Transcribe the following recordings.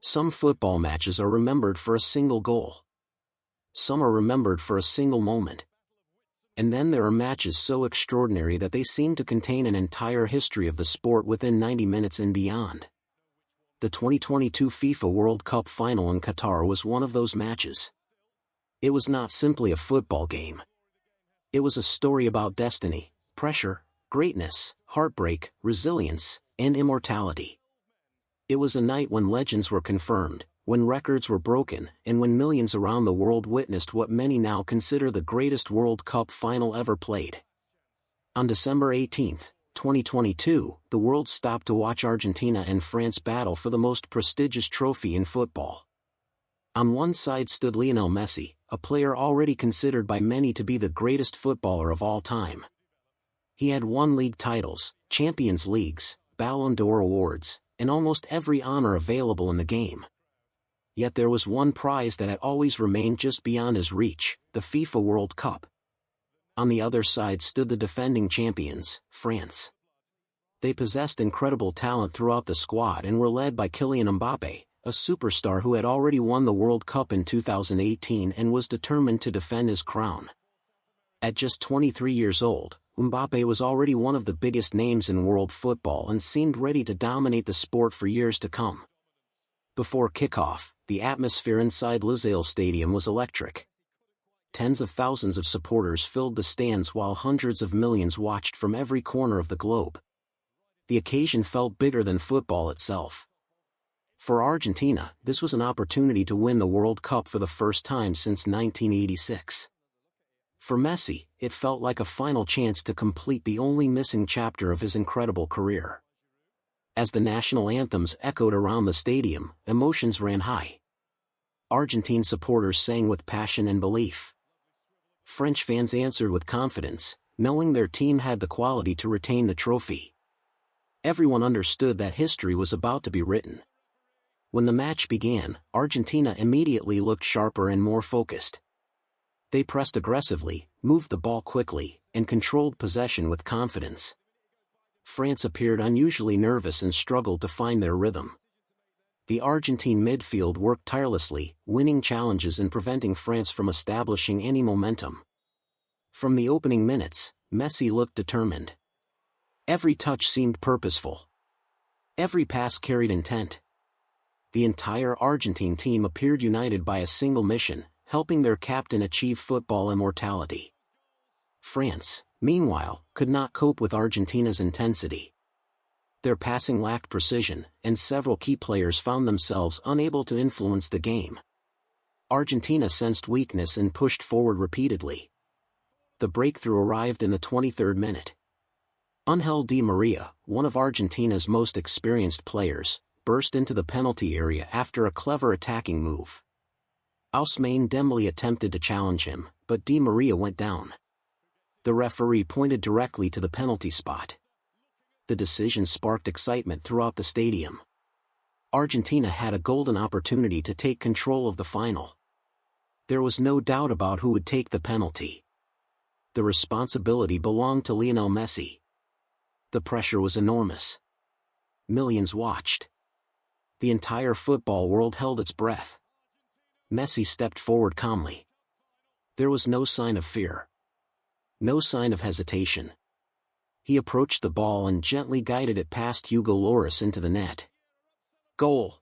Some football matches are remembered for a single goal. Some are remembered for a single moment. And then there are matches so extraordinary that they seem to contain an entire history of the sport within 90 minutes and beyond. The 2022 FIFA World Cup Final in Qatar was one of those matches. It was not simply a football game. It was a story about destiny, pressure, greatness, heartbreak, resilience, and immortality. It was a night when legends were confirmed, when records were broken, and when millions around the world witnessed what many now consider the greatest World Cup final ever played. On December 18, 2022, the world stopped to watch Argentina and France battle for the most prestigious trophy in football. On one side stood Lionel Messi, a player already considered by many to be the greatest footballer of all time. He had won league titles, Champions Leagues, Ballon d'Or awards, and almost every honor available in the game. Yet there was one prize that had always remained just beyond his reach, the FIFA World Cup. On the other side stood the defending champions, France. They possessed incredible talent throughout the squad and were led by Kylian Mbappé, a superstar who had already won the World Cup in 2018 and was determined to defend his crown. At just 23 years old, Mbappé was already one of the biggest names in world football and seemed ready to dominate the sport for years to come. Before kickoff, the atmosphere inside Lusail Stadium was electric. Tens of thousands of supporters filled the stands while hundreds of millions watched from every corner of the globe. The occasion felt bigger than football itself. For Argentina, this was an opportunity to win the World Cup for the first time since 1986. For Messi, it felt like a final chance to complete the only missing chapter of his incredible career. As the national anthems echoed around the stadium, emotions ran high. Argentine supporters sang with passion and belief. French fans answered with confidence, knowing their team had the quality to retain the trophy. Everyone understood that history was about to be written. When the match began, Argentina immediately looked sharper and more focused. They pressed aggressively, moved the ball quickly, and controlled possession with confidence. France appeared unusually nervous and struggled to find their rhythm. The Argentine midfield worked tirelessly, winning challenges and preventing France from establishing any momentum. From the opening minutes, Messi looked determined. Every touch seemed purposeful. Every pass carried intent. The entire Argentine team appeared united by a single mission, helping their captain achieve football immortality. France, meanwhile, could not cope with Argentina's intensity. Their passing lacked precision, and several key players found themselves unable to influence the game. Argentina sensed weakness and pushed forward repeatedly. The breakthrough arrived in the 23rd minute. Ángel Di Maria, one of Argentina's most experienced players, burst into the penalty area after a clever attacking move. Ousmane Dembélé attempted to challenge him, but Di Maria went down. The referee pointed directly to the penalty spot. The decision sparked excitement throughout the stadium. Argentina had a golden opportunity to take control of the final. There was no doubt about who would take the penalty. The responsibility belonged to Lionel Messi. The pressure was enormous. Millions watched. The entire football world held its breath. Messi stepped forward calmly. There was no sign of fear. No sign of hesitation. He approached the ball and gently guided it past Hugo Lloris into the net. Goal!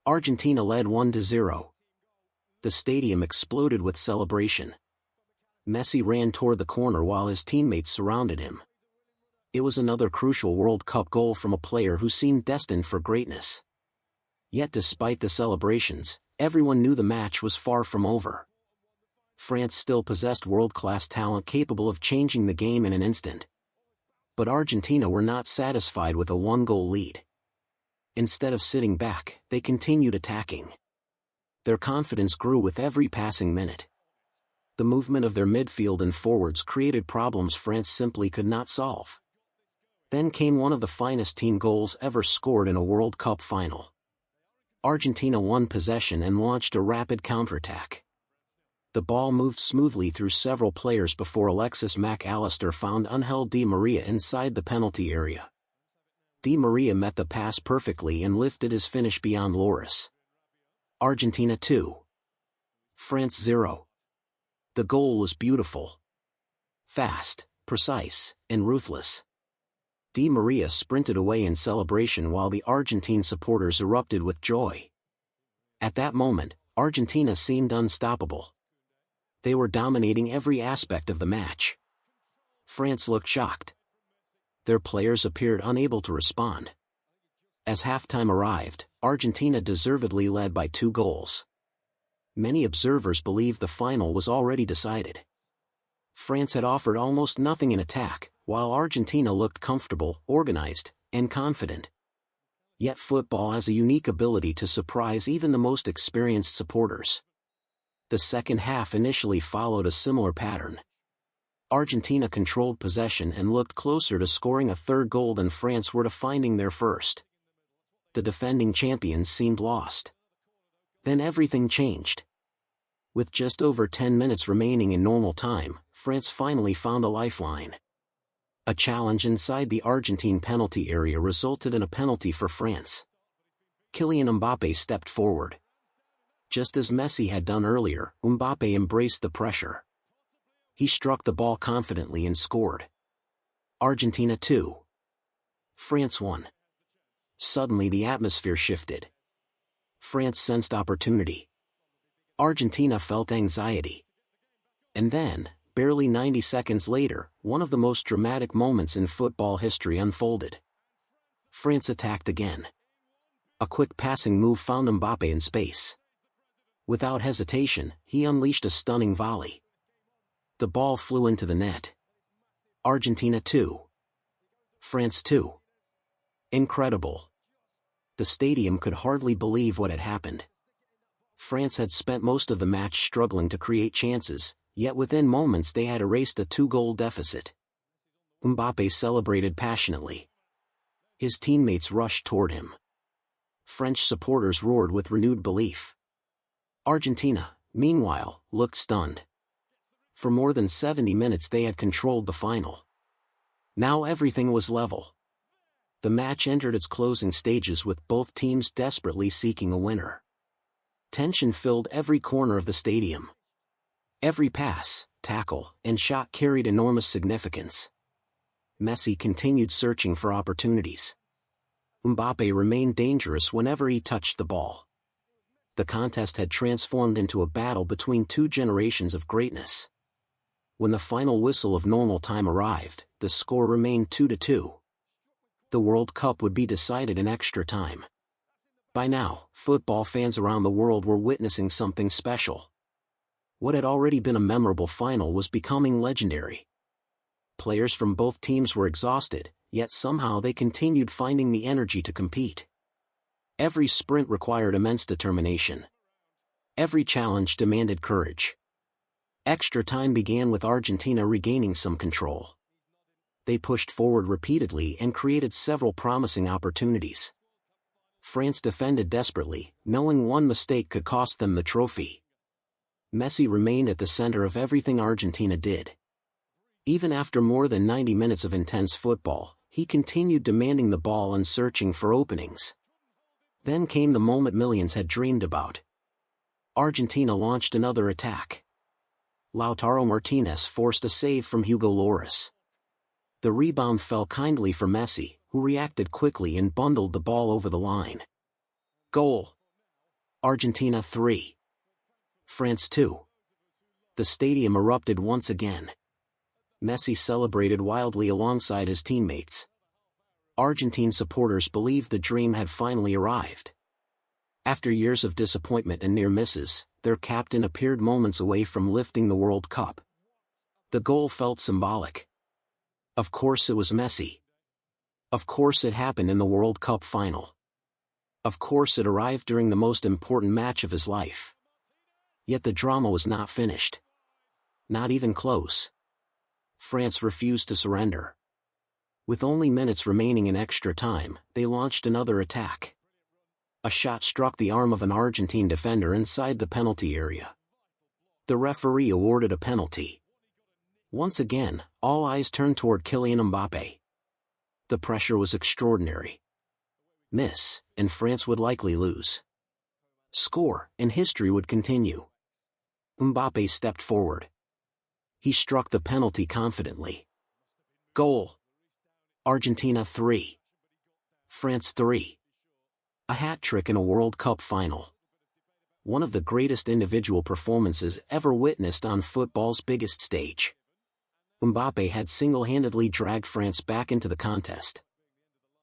Argentina led 1-0. The stadium exploded with celebration. Messi ran toward the corner while his teammates surrounded him. It was another crucial World Cup goal from a player who seemed destined for greatness. Yet despite the celebrations, everyone knew the match was far from over. France still possessed world-class talent capable of changing the game in an instant. But Argentina were not satisfied with a one-goal lead. Instead of sitting back, they continued attacking. Their confidence grew with every passing minute. The movement of their midfield and forwards created problems France simply could not solve. Then came one of the finest team goals ever scored in a World Cup final. Argentina won possession and launched a rapid counterattack. The ball moved smoothly through several players before Alexis Mac Allister found Ángel Di Maria inside the penalty area. Di Maria met the pass perfectly and lifted his finish beyond Loris. Argentina 2. France 0. The goal was beautiful. Fast, precise, and ruthless. Di Maria sprinted away in celebration while the Argentine supporters erupted with joy. At that moment, Argentina seemed unstoppable. They were dominating every aspect of the match. France looked shocked. Their players appeared unable to respond. As halftime arrived, Argentina deservedly led by 2 goals. Many observers believed the final was already decided. France had offered almost nothing in attack, while Argentina looked comfortable, organized, and confident. Yet football has a unique ability to surprise even the most experienced supporters. The second half initially followed a similar pattern. Argentina controlled possession and looked closer to scoring a third goal than France were to finding their first. The defending champions seemed lost. Then everything changed. With just over 10 minutes remaining in normal time, France finally found a lifeline. A challenge inside the Argentine penalty area resulted in a penalty for France. Kylian Mbappé stepped forward. Just as Messi had done earlier, Mbappé embraced the pressure. He struck the ball confidently and scored. Argentina 2. France 1. Suddenly the atmosphere shifted. France sensed opportunity. Argentina felt anxiety. And then, barely 90 seconds later, one of the most dramatic moments in football history unfolded. France attacked again. A quick passing move found Mbappé in space. Without hesitation, he unleashed a stunning volley. The ball flew into the net. Argentina 2. France 2. Incredible. The stadium could hardly believe what had happened. France had spent most of the match struggling to create chances, yet within moments they had erased a 2-goal deficit. Mbappé celebrated passionately. His teammates rushed toward him. French supporters roared with renewed belief. Argentina, meanwhile, looked stunned. For more than 70 minutes they had controlled the final. Now everything was level. The match entered its closing stages with both teams desperately seeking a winner. Tension filled every corner of the stadium. Every pass, tackle, and shot carried enormous significance. Messi continued searching for opportunities. Mbappé remained dangerous whenever he touched the ball. The contest had transformed into a battle between 2 generations of greatness. When the final whistle of normal time arrived, the score remained 2-2. The World Cup would be decided in extra time. By now, football fans around the world were witnessing something special. What had already been a memorable final was becoming legendary. Players from both teams were exhausted, yet somehow they continued finding the energy to compete. Every sprint required immense determination. Every challenge demanded courage. Extra time began with Argentina regaining some control. They pushed forward repeatedly and created several promising opportunities. France defended desperately, knowing one mistake could cost them the trophy. Messi remained at the center of everything Argentina did. Even after more than 90 minutes of intense football, he continued demanding the ball and searching for openings. Then came the moment millions had dreamed about. Argentina launched another attack. Lautaro Martinez forced a save from Hugo Lloris. The rebound fell kindly for Messi, who reacted quickly and bundled the ball over the line. Goal. Argentina 3. France 2. The stadium erupted once again. Messi celebrated wildly alongside his teammates. Argentine supporters believed the dream had finally arrived. After years of disappointment and near misses, their captain appeared moments away from lifting the World Cup. The goal felt symbolic. Of course it was Messi. Of course it happened in the World Cup final. Of course it arrived during the most important match of his life. Yet the drama was not finished. Not even close. France refused to surrender. With only minutes remaining in extra time, they launched another attack. A shot struck the arm of an Argentine defender inside the penalty area. The referee awarded a penalty. Once again, all eyes turned toward Kylian Mbappé. The pressure was extraordinary. Miss, and France would likely lose. Score, and history would continue. Mbappe stepped forward. He struck the penalty confidently. Goal. Argentina 3. France 3. A hat-trick in a World Cup final. One of the greatest individual performances ever witnessed on football's biggest stage. Mbappe had single-handedly dragged France back into the contest.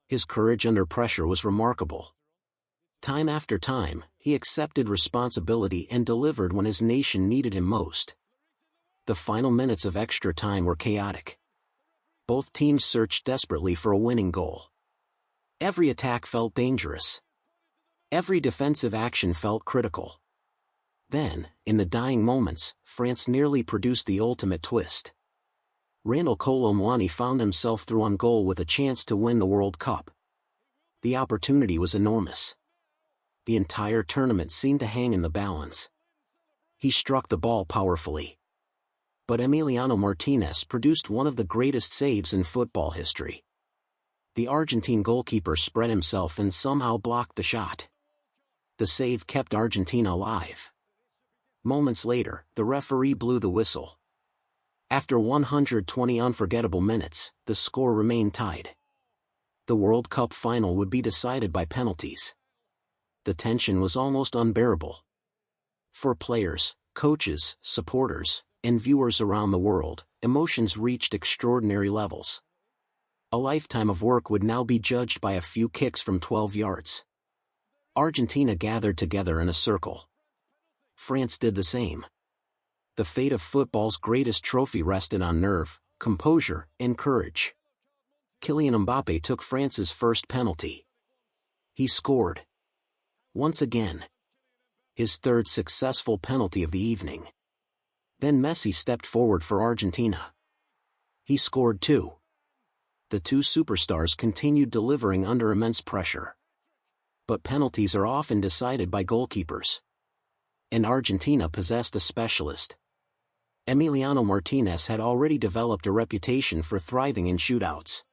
His courage under pressure was remarkable. Time after time, he accepted responsibility and delivered when his nation needed him most. The final minutes of extra time were chaotic. Both teams searched desperately for a winning goal. Every attack felt dangerous. Every defensive action felt critical. Then, in the dying moments, France nearly produced the ultimate twist. Randal Kolo Muani found himself through on goal with a chance to win the World Cup. The opportunity was enormous. The entire tournament seemed to hang in the balance. He struck the ball powerfully. But Emiliano Martinez produced one of the greatest saves in football history. The Argentine goalkeeper spread himself and somehow blocked the shot. The save kept Argentina alive. Moments later, the referee blew the whistle. After 120 unforgettable minutes, the score remained tied. The World Cup final would be decided by penalties. The tension was almost unbearable. For players, coaches, supporters, and viewers around the world, emotions reached extraordinary levels. A lifetime of work would now be judged by a few kicks from 12 yards. Argentina gathered together in a circle. France did the same. The fate of football's greatest trophy rested on nerve, composure, and courage. Kylian Mbappé took France's first penalty. He scored. Once again. His third successful penalty of the evening. Then Messi stepped forward for Argentina. He scored too. The two superstars continued delivering under immense pressure. But penalties are often decided by goalkeepers. And Argentina possessed a specialist. Emiliano Martinez had already developed a reputation for thriving in shootouts.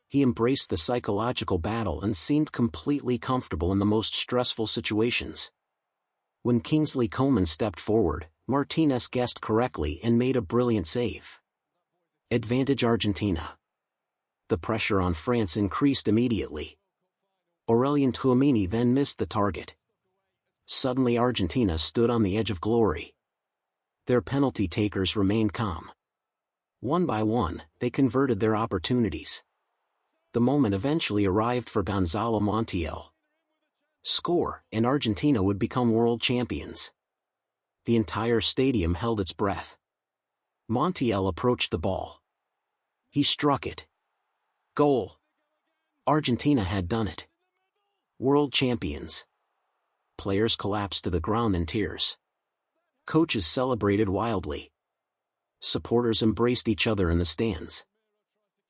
He embraced the psychological battle and seemed completely comfortable in the most stressful situations. When Kingsley Coman stepped forward, Martinez guessed correctly and made a brilliant save. Advantage Argentina. The pressure on France increased immediately. Aurelien Tchouameni then missed the target. Suddenly Argentina stood on the edge of glory. Their penalty takers remained calm. One by one, they converted their opportunities. The moment eventually arrived for Gonzalo Montiel. Score, and Argentina would become world champions. The entire stadium held its breath. Montiel approached the ball. He struck it. Goal. Argentina had done it. World champions. Players collapsed to the ground in tears. Coaches celebrated wildly. Supporters embraced each other in the stands.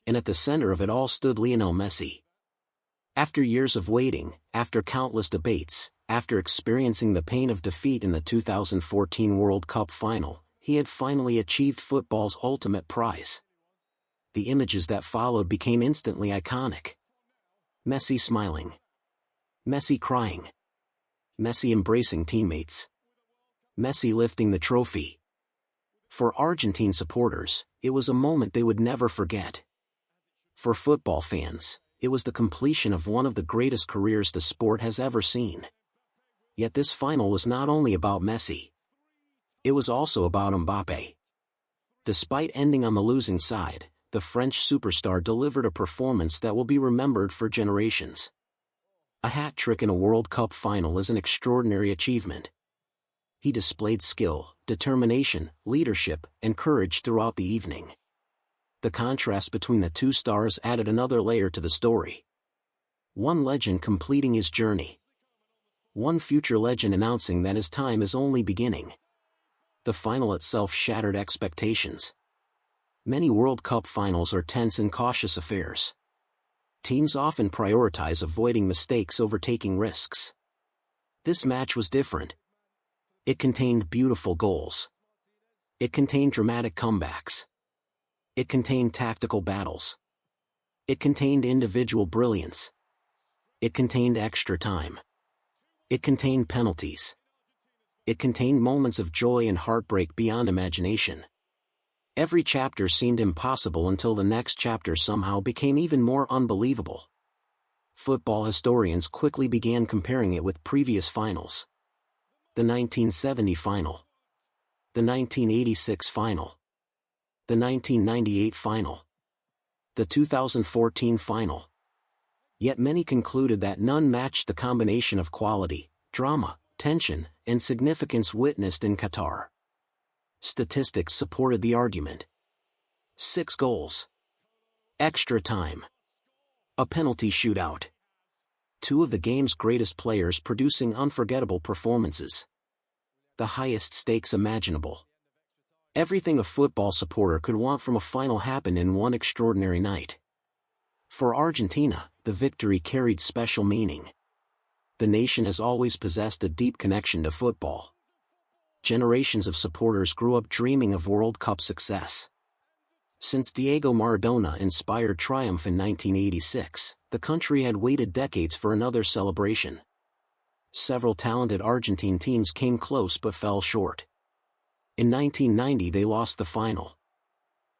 And at the center of it all stood Lionel Messi. After years of waiting, after countless debates, after experiencing the pain of defeat in the 2014 World Cup Final, he had finally achieved football's ultimate prize. The images that followed became instantly iconic. Messi smiling. Messi crying. Messi embracing teammates. Messi lifting the trophy. For Argentine supporters, it was a moment they would never forget. For football fans, it was the completion of one of the greatest careers the sport has ever seen. Yet this final was not only about Messi. It was also about Mbappé. Despite ending on the losing side, the French superstar delivered a performance that will be remembered for generations. A hat-trick in a World Cup final is an extraordinary achievement. He displayed skill, determination, leadership, and courage throughout the evening. The contrast between the two stars added another layer to the story. One legend completing his journey. One future legend announcing that his time is only beginning. The final itself shattered expectations. Many World Cup finals are tense and cautious affairs. Teams often prioritize avoiding mistakes over taking risks. This match was different. It contained beautiful goals. It contained dramatic comebacks. It contained tactical battles. It contained individual brilliance. It contained extra time. It contained penalties. It contained moments of joy and heartbreak beyond imagination. Every chapter seemed impossible until the next chapter somehow became even more unbelievable. Football historians quickly began comparing it with previous finals. The 1970 final. The 1986 final. The 1998 final. The 2014 final. Yet many concluded that none matched the combination of quality, drama, tension, and significance witnessed in Qatar. Statistics supported the argument. 6 goals. Extra time. A penalty shootout. 2 of the game's greatest players producing unforgettable performances. The highest stakes imaginable. Everything a football supporter could want from a final happened in one extraordinary night. For Argentina, the victory carried special meaning. The nation has always possessed a deep connection to football. Generations of supporters grew up dreaming of World Cup success. Since Diego Maradona inspired triumph in 1986, the country had waited decades for another celebration. Several talented Argentine teams came close but fell short. In 1990 they lost the final.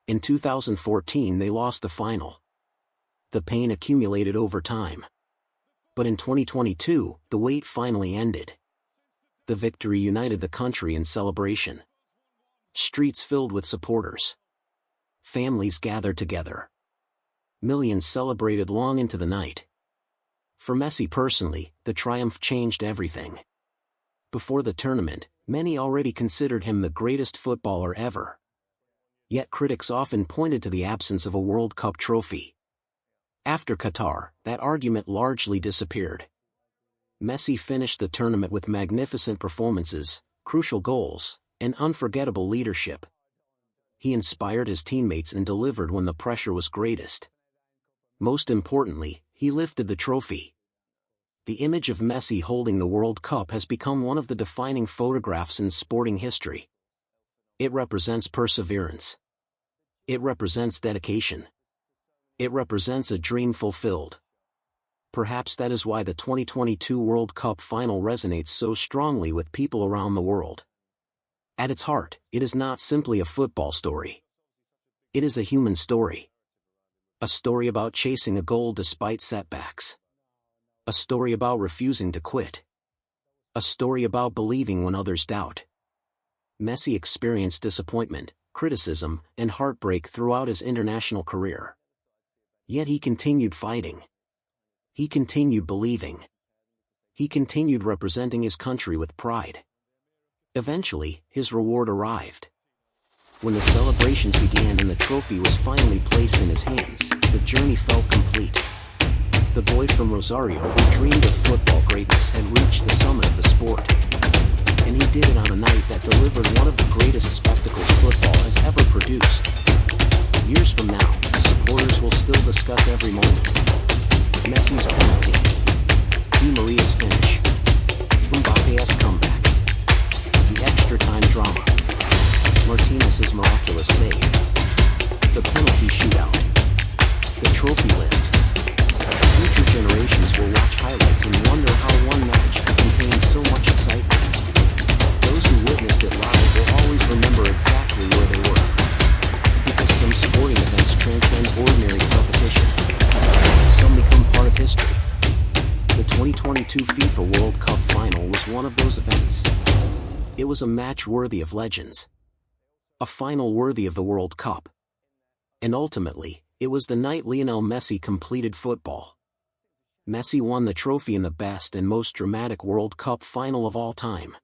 In 2014 they lost the final. The pain accumulated over time. But in 2022, the wait finally ended. The victory united the country in celebration. Streets filled with supporters. Families gathered together. Millions celebrated long into the night. For Messi personally, the triumph changed everything. Before the tournament, many already considered him the greatest footballer ever. Yet critics often pointed to the absence of a World Cup trophy. After Qatar, that argument largely disappeared. Messi finished the tournament with magnificent performances, crucial goals, and unforgettable leadership. He inspired his teammates and delivered when the pressure was greatest. Most importantly, he lifted the trophy. The image of Messi holding the World Cup has become one of the defining photographs in sporting history. It represents perseverance. It represents dedication. It represents a dream fulfilled. Perhaps that is why the 2022 World Cup final resonates so strongly with people around the world. At its heart, it is not simply a football story. It is a human story. A story about chasing a goal despite setbacks. A story about refusing to quit. A story about believing when others doubt. Messi experienced disappointment, criticism, and heartbreak throughout his international career. Yet he continued fighting. He continued believing. He continued representing his country with pride. Eventually, his reward arrived. When the celebrations began and the trophy was finally placed in his hands, the journey felt complete. The boy from Rosario who dreamed of football greatness had reached the summit of the sport. And he did it on a night that delivered one of the greatest spectacles football has ever produced. Years from now, supporters will still discuss every moment. Messi's penalty. Di Maria's finish. Mbappe's comeback. The extra-time drama. Martinez's miraculous save. The penalty shootout. The trophy lift. Future generations will watch highlights and wonder how one match could contain so much excitement. Those who witnessed it live will always remember exactly where they were. Because some sporting events transcend ordinary competition. Some become part of history. The 2022 FIFA World Cup Final was one of those events. It was a match worthy of legends. A final worthy of the World Cup. And ultimately, it was the night Lionel Messi completed football. Messi won the trophy in the best and most dramatic World Cup final of all time.